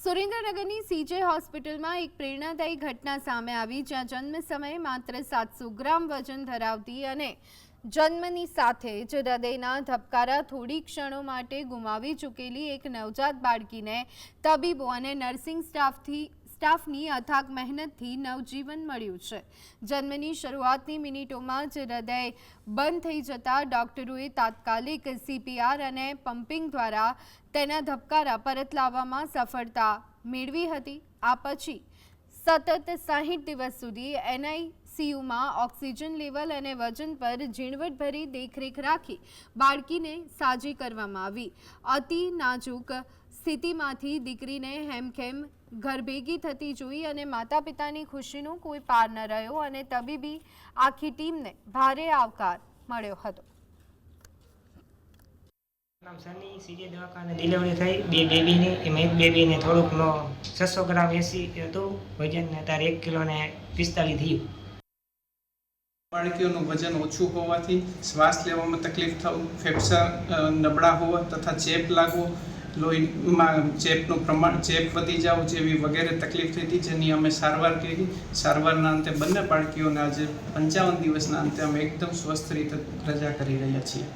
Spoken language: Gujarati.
સુરેન્દ્રનગરની સીજે હોસ્પિટલમાં એક પ્રેરણાદાયી ઘટના સામે આવી, જ્યાં જન્મ સમયે માત્ર 700 ગ્રામ વજન ધરાવતી અને જન્મની સાથે જ હૃદયના ધબકારા થોડી ક્ષણો માટે ગુમાવી ચૂકેલી એક નવજાત બાળકીને તબીબો અને નર્સિંગ સ્ટાફની અથાગ મહેનતથી નવજીવન મળ્યું છે। જન્મની શરૂઆતની મિનિટોમાં જ હૃદય બંધ થઈ જતા ડોક્ટરોએ તાત્કાલિક CPR અને પમ્પિંગ દ્વારા તેના ધબકારા પરત લાવવામાં સફળતા મેળવી હતી। આ પછી સતત 60 દિવસ સુધી NICUમાં ઓક્સિજન લેવલ અને વજન પર ઝીણવટભરી દેખરેખ રાખી બાળકીને સાજી કરવામાં આવી। અતિ નાજુક સ્થિતિમાંથી દીકરીને હેમખેમ ઘર ભેગી થતી જોઈ અને માતા પિતાની ખુશીનો કોઈ પાર ન રહ્યો અને તબીબી આખી ટીમને ભારે આવકાર મળ્યો હતો। નામ સની સીજે દવાખાને ડિલિવરી થઈ બે બેબીની, એમાં એક બેબીને થોડુંક 600 ગ્રામ 80 હતું વજન, અત્યારે 1 કિલો ને 45 થયું। બાળકીઓનું વજન ઓછું હોવાથી શ્વાસ લેવામાં તકલીફ થવું, ફેફસા નબળા હોવા તથા ચેપ લાગવો, લોહીમાં ચેપનું પ્રમાણ ચેપ વધી જવું જેવી વગેરે તકલીફ થઈ હતી, જેની અમે સારવાર કરી। સારવારના અંતે બંને બાળકીઓને આજે 55 દિવસના અંતે અમે એકદમ સ્વસ્થ રીતે રજા કરી રહ્યા છીએ।